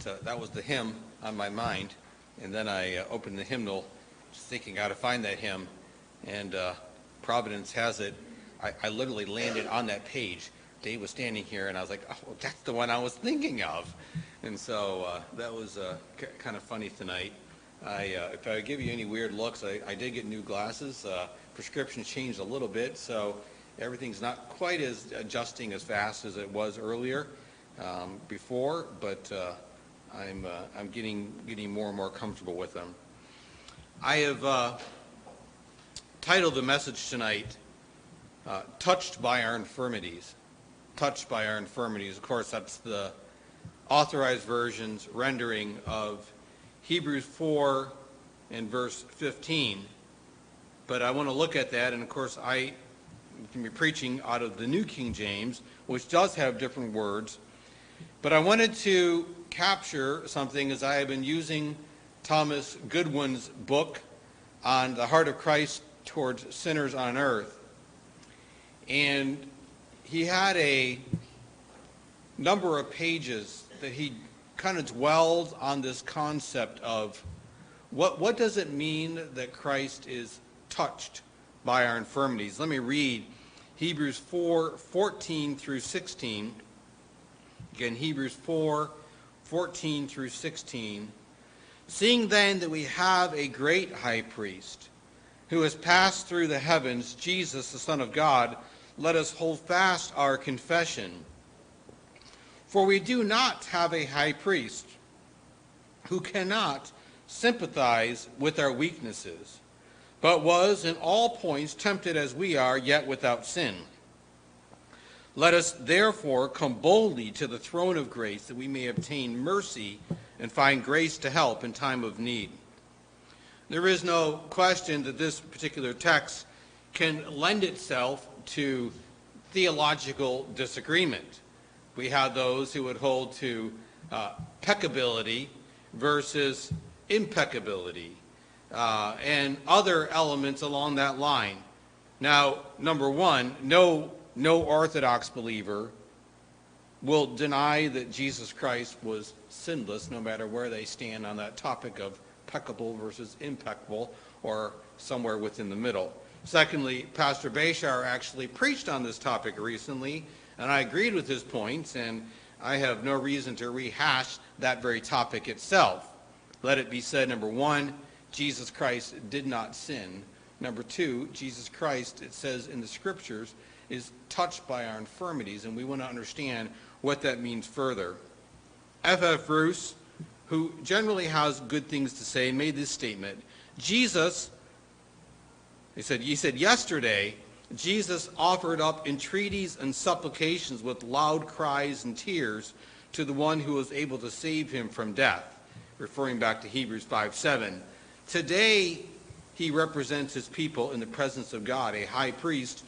that was the hymn on my mind, and then I opened the hymnal, just thinking how to find that hymn, and Providence has it. I literally landed on that page. Dave was standing here, and I was like, oh, that's the one I was thinking of. And so that was kind of funny tonight. If I give you any weird looks, I did get new glasses. Prescription changed a little bit, so everything's not quite as adjusting as fast as it was earlier before, but I'm getting more and more comfortable with them. I have titled the message tonight, Touched by Our Infirmities. Touched by Our Infirmities. Of course, that's the Authorized Version's rendering of Hebrews 4 and verse 15. But I want to look at that, and of course I can be preaching out of the New King James, which does have different words. But I wanted to capture something as I have been using Thomas Goodwin's book on the heart of Christ towards sinners on earth. And he had a number of pages that he kind of dwelled on this concept of what does it mean that Christ is touched by our infirmities. Let me read Hebrews 4:14 through 16. Again, Hebrews 4:14 through 16. Seeing then that we have a great high priest who has passed through the heavens, Jesus, the Son of God, let us hold fast our confession. For we do not have a high priest who cannot sympathize with our weaknesses, but was in all points tempted as we are, yet without sin. Let us therefore come boldly to the throne of grace, that we may obtain mercy and find grace to help in time of need. There is no question that this particular text can lend itself to theological disagreement. We have those who would hold to peccability versus impeccability, and other elements along that line. Now, number one, no Orthodox believer will deny that Jesus Christ was sinless, no matter where they stand on that topic of peccable versus impeccable, or somewhere within the middle. Secondly, Pastor Bashar actually preached on this topic recently, and I agreed with his points, and I have no reason to rehash that very topic itself. Let it be said, number one, Jesus Christ did not sin. Number two, Jesus Christ, it says in the scriptures, is touched by our infirmities, and we want to understand what that means further. F.F. Bruce, who generally has good things to say, made this statement. Jesus, he said, yesterday, Jesus offered up entreaties and supplications with loud cries and tears to the one who was able to save him from death, referring back to Hebrews 5:7. Today, he represents his people in the presence of God, a high priest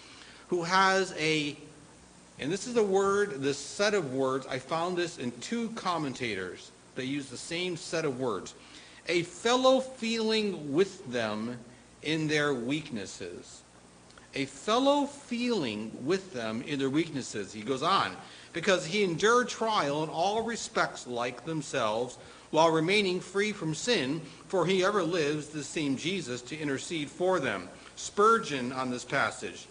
who has and this is a word, this set of words, I found this in two commentators. They use the same set of words. A fellow feeling with them in their weaknesses. A fellow feeling with them in their weaknesses. He goes on, because he endured trial in all respects like themselves, while remaining free from sin, for he ever lives, the same Jesus, to intercede for them. Spurgeon on this passage.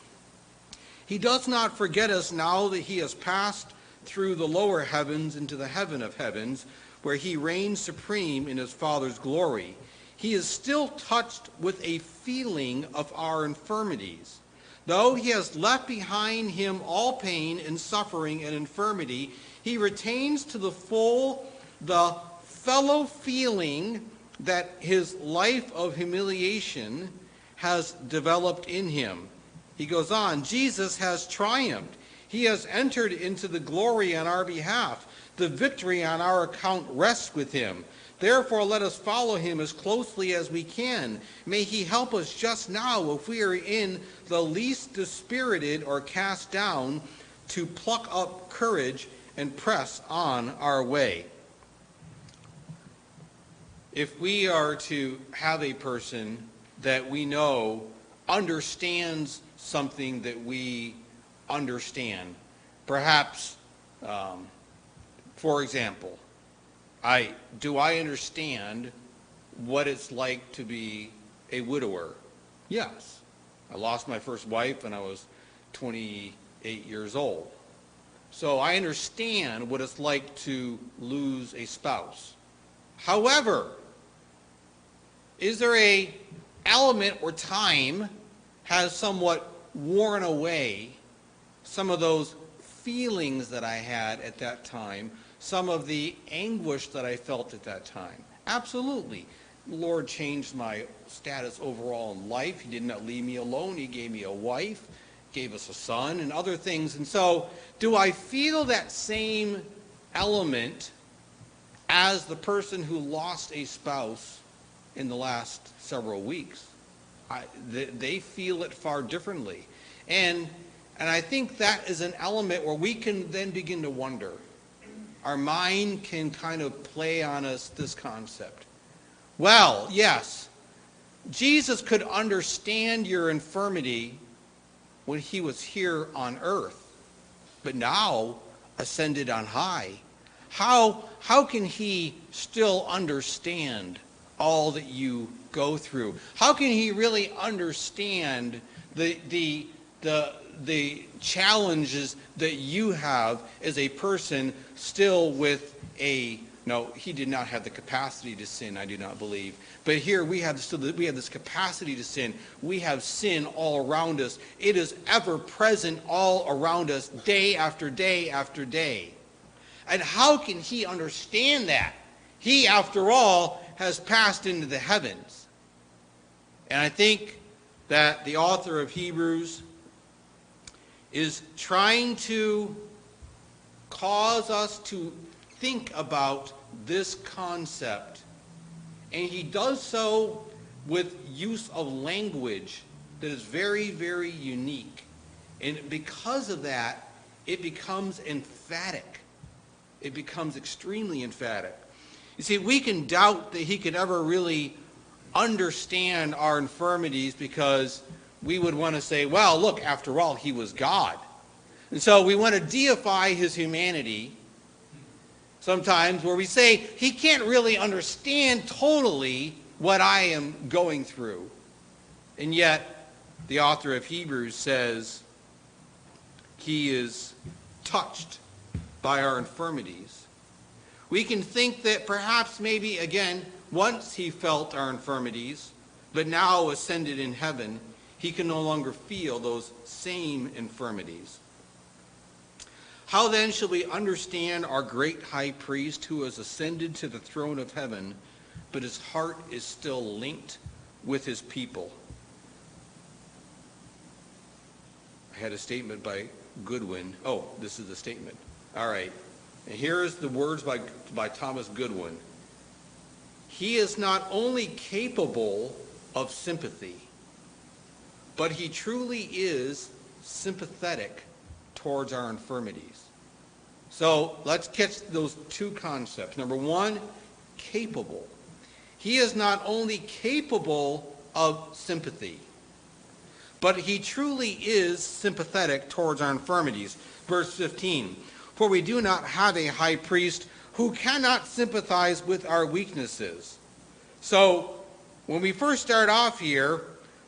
He does not forget us now that he has passed through the lower heavens into the heaven of heavens, where he reigns supreme in his Father's glory. He is still touched with a feeling of our infirmities. Though he has left behind him all pain and suffering and infirmity, he retains to the full the fellow feeling that his life of humiliation has developed in him. He goes on, Jesus has triumphed. He has entered into the glory on our behalf. The victory on our account rests with him. Therefore, let us follow him as closely as we can. May he help us just now, if we are in the least dispirited or cast down, to pluck up courage and press on our way. If we are to have a person that we know understands something that we understand, perhaps, for example, Do I understand what it's like to be a widower? Yes. I lost my first wife when I was 28 years old. So I understand what it's like to lose a spouse. However, is there a element where time has somewhat worn away some of those feelings that I had at that time, some of the anguish that I felt at that time? Absolutely. The Lord changed my status overall in life. He did not leave me alone. He gave me a wife, gave us a son, and other things. And so, do I feel that same element as the person who lost a spouse in the last several weeks? They feel it far differently. And I think that is an element where we can then begin to wonder. Our mind can kind of play on us this concept. Well, yes, Jesus could understand your infirmity when he was here on earth, but now ascended on high. How can he still understand all that you go through? How can he really understand the challenges that you have as a person still with no, he did not have the capacity to sin, I do not believe. But here we have this capacity to sin. We have sin all around us. It is ever present all around us, day after day after day. And how can he understand that? He, after all, has passed into the heavens. And I think that the author of Hebrews is trying to cause us to think about this concept. And he does so with use of language that is very, very unique. And because of that, it becomes emphatic. It becomes extremely emphatic. You see, we can doubt that he could ever really understand our infirmities because we would want to say, well, look, after all, he was God. And so we want to deify his humanity sometimes, where we say he can't really understand totally what I am going through. And yet, the author of Hebrews says he is touched by our infirmities. We can think that perhaps maybe, again, once he felt our infirmities, but now ascended in heaven, he can no longer feel those same infirmities. How then shall we understand our great high priest who has ascended to the throne of heaven, but his heart is still linked with his people? I had a statement by Goodwin. Oh, this is the statement. All right. And here is the words by Thomas Goodwin. He is not only capable of sympathy, but he truly is sympathetic towards our infirmities. So let's catch those two concepts. Number one, capable. He is not only capable of sympathy, but he truly is sympathetic towards our infirmities. Verse 15, for we do not have a high priest who cannot sympathize with our weaknesses. So when we first start off here,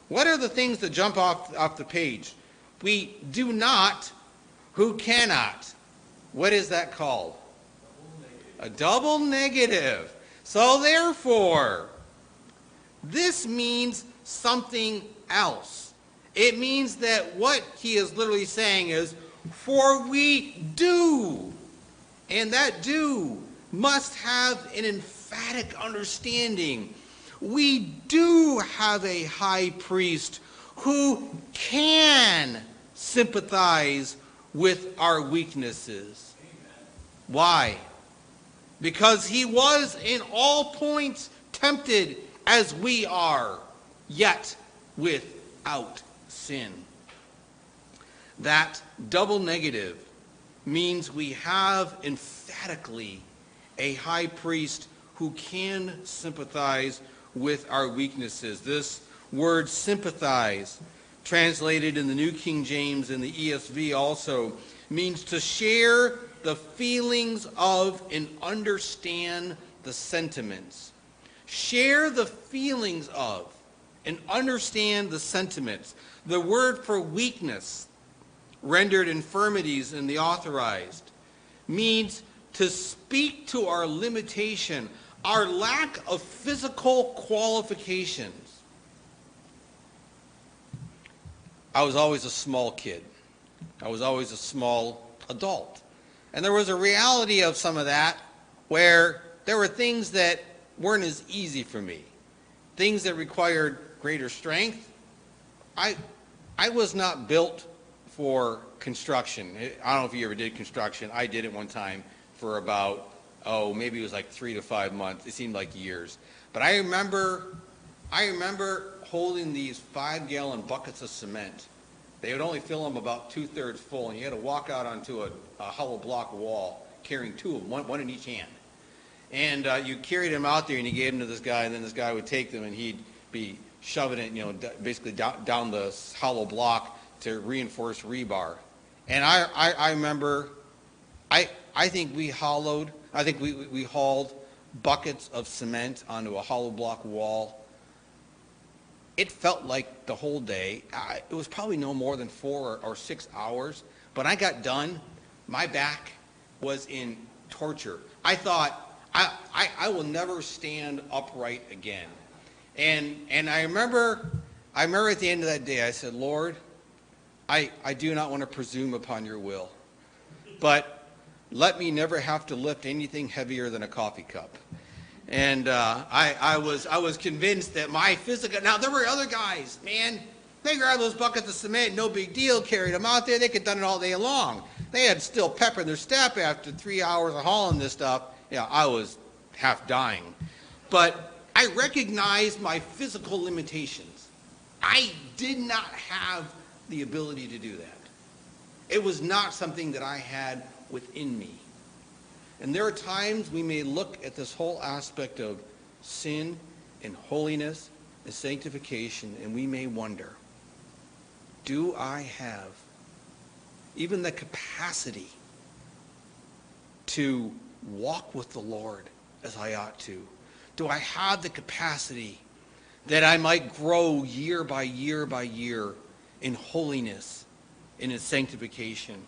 what are the things that jump off the page? We do not, who cannot. What is that called? A double negative. So therefore, this means something else. It means that what he is literally saying is, for we do. And that do must have an emphatic understanding. We do have a high priest who can sympathize with our weaknesses. Why? Because he was in all points tempted as we are, yet without sin. That double negative means we have emphatically a high priest who can sympathize with our weaknesses. This word sympathize, translated in the New King James and the ESV also, means to share the feelings of and understand the sentiments. Share the feelings of and understand the sentiments. The word for weakness, rendered infirmities in the authorized, means to speak to our limitation, our lack of physical qualifications. I was always a small kid. I was always a small adult. And there was a reality of some of that where there were things that weren't as easy for me. Things that required greater strength. I was not built for construction. I don't know if you ever did construction. I did it one time for about, maybe it was like 3 to 5 months. It seemed like years. But I remember holding these 5-gallon buckets of cement. They would only fill them about 2/3 full, and you had to walk out onto a hollow block wall carrying 2 of them, one in each hand. And you carried them out there, and you gave them to this guy, and then this guy would take them, and he'd be shoving it, basically down the hollow block to reinforce rebar. And I remember, I think we hauled buckets of cement onto a hollow block wall. It felt like the whole day. It was probably no more than 4 or 6 hours. But I got done. My back was in torture. I thought, I will never stand upright again. And I remember at the end of that day, I said, Lord, I do not want to presume upon your will, but let me never have to lift anything heavier than a coffee cup. And I was convinced that my physical, now there were other guys, man, they grabbed those buckets of cement, no big deal, carried them out there, they could have done it all day long. They had still pepper in their step after 3 hours of hauling this stuff. Yeah, I was half dying. But I recognized my physical limitations. I did not have the ability to do that. It was not something that I had within me. And there are times we may look at this whole aspect of sin and holiness and sanctification, and we may wonder, do I have even the capacity to walk with the Lord as I ought to? Do I have the capacity that I might grow year by year by year in holiness and in sanctification?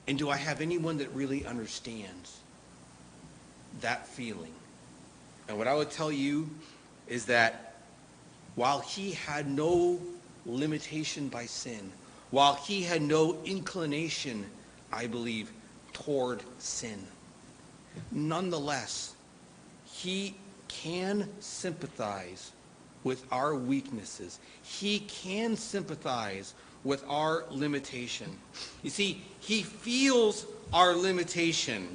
And do I have anyone that really understands that feeling? And what I would tell you is that while he had no limitation by sin, while he had no inclination, I believe, toward sin, nonetheless, he can sympathize with our weaknesses. He can sympathize with our limitation. You see, he feels our limitation,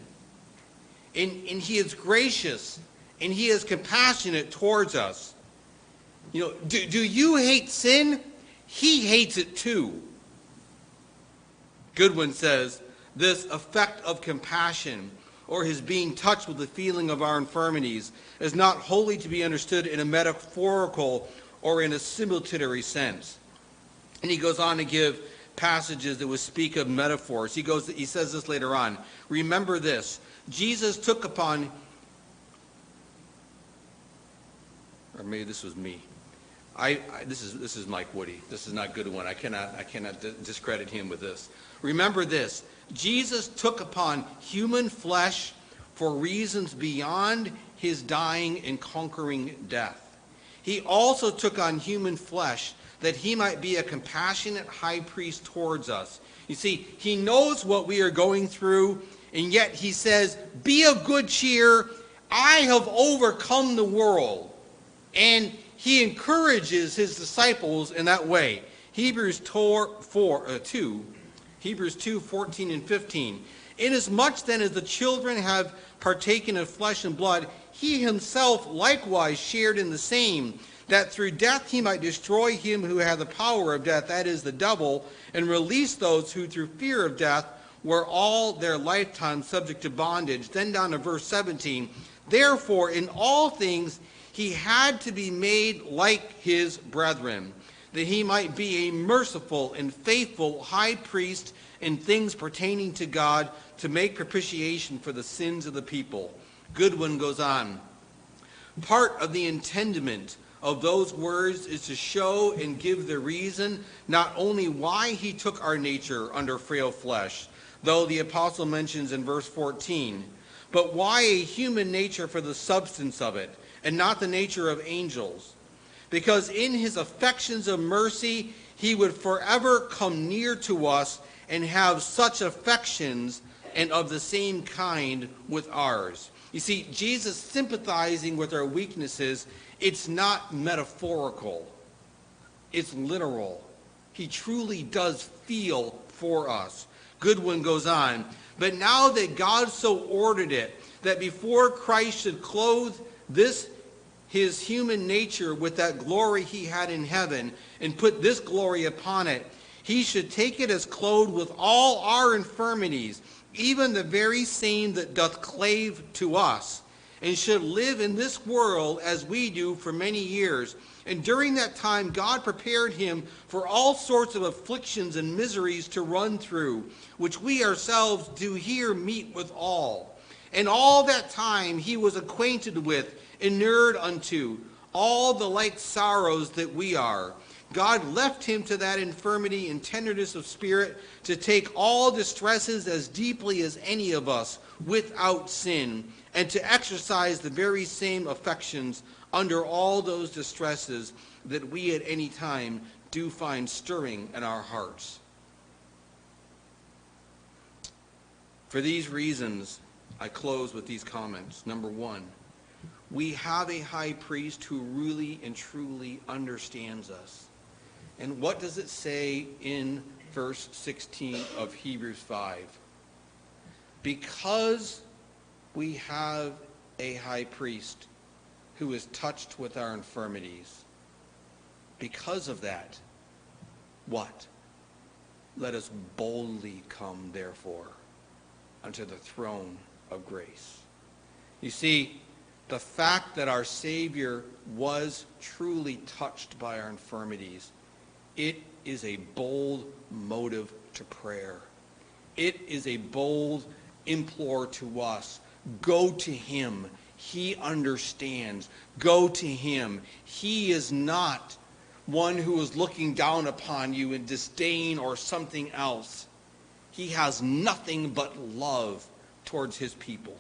and he is gracious, and he is compassionate towards us. You know, do you hate sin? He hates it too. Goodwin says, this effect of compassion, or his being touched with the feeling of our infirmities, is not wholly to be understood in a metaphorical or in a similitude sense. And he goes on to give passages that would speak of metaphors. He says this later on. Remember this. Jesus took upon, or maybe this was me. This is Mike Woody. This is not Goodwin. I cannot discredit him with this. Remember this. Jesus took upon human flesh for reasons beyond his dying and conquering death. He also took on human flesh that he might be a compassionate high priest towards us. You see, he knows what we are going through, and yet he says, be of good cheer. I have overcome the world. And he encourages his disciples in that way. Hebrews 2, 14 and 15. Inasmuch then as the children have partaken of flesh and blood, he himself likewise shared in the same, that through death he might destroy him who had the power of death, that is, the devil, and release those who through fear of death were all their lifetime subject to bondage. Then down to verse 17. Therefore, in all things he had to be made like his brethren, that he might be a merciful and faithful high priest in things pertaining to God, to make propitiation for the sins of the people. Goodwin goes on. Part of the intendment of those words is to show and give the reason not only why he took our nature under frail flesh, though the apostle mentions in verse 14, but why a human nature for the substance of it, and not the nature of angels. Because in his affections of mercy, he would forever come near to us and have such affections and of the same kind with ours. You see, Jesus sympathizing with our weaknesses, it's not metaphorical. It's literal. He truly does feel for us. Goodwin goes on, but now that God so ordered it, that before Christ should clothe his human nature with that glory he had in heaven, and put this glory upon it, he should take it as clothed with all our infirmities, even the very same that doth clave to us, and should live in this world as we do for many years. And during that time God prepared him for all sorts of afflictions and miseries to run through, which we ourselves do here meet with all. And all that time he was acquainted with, inured unto, all the like sorrows that we are. God left him to that infirmity and tenderness of spirit, to take all distresses as deeply as any of us, without sin, and to exercise the very same affections under all those distresses that we at any time do find stirring in our hearts. For these reasons, I close with these comments. Number one, we have a high priest who really and truly understands us. And what does it say in verse 16 of Hebrews 5? Because we have a high priest who is touched with our infirmities, because of that, what? Let us boldly come, therefore, unto the throne of grace. You see, the fact that our Savior was truly touched by our infirmities, it is a bold motive to prayer. It is a bold implore to us. Go to him. He understands. Go to him. He is not one who is looking down upon you in disdain or something else. He has nothing but love towards his people.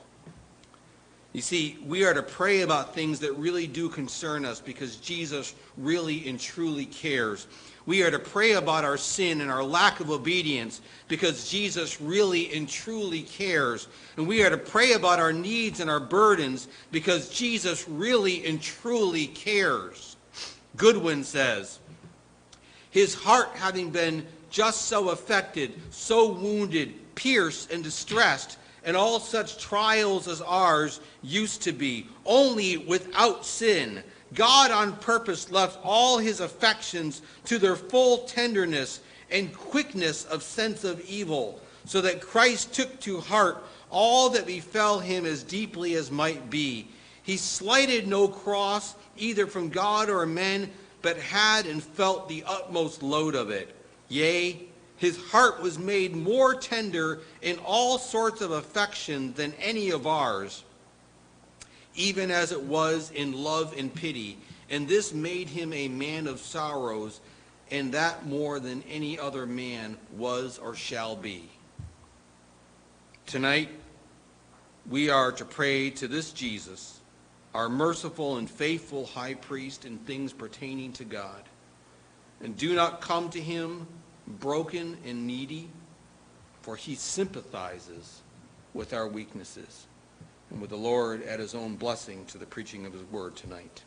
You see, we are to pray about things that really do concern us because Jesus really and truly cares. We are to pray about our sin and our lack of obedience because Jesus really and truly cares. And we are to pray about our needs and our burdens because Jesus really and truly cares. Goodwin says, his heart having been just so affected, so wounded, pierced, and distressed, and all such trials as ours used to be, only without sin, God on purpose left all his affections to their full tenderness and quickness of sense of evil, so that Christ took to heart all that befell him as deeply as might be. He slighted no cross, either from God or men, but had and felt the utmost load of it. Yea, his heart was made more tender in all sorts of affection than any of ours, even as it was in love and pity. And this made him a man of sorrows, and that more than any other man was or shall be. Tonight, we are to pray to this Jesus, our merciful and faithful high priest in things pertaining to God. And do not come to him broken and needy, for he sympathizes with our weaknesses. And with the Lord add his own blessing to the preaching of his word tonight.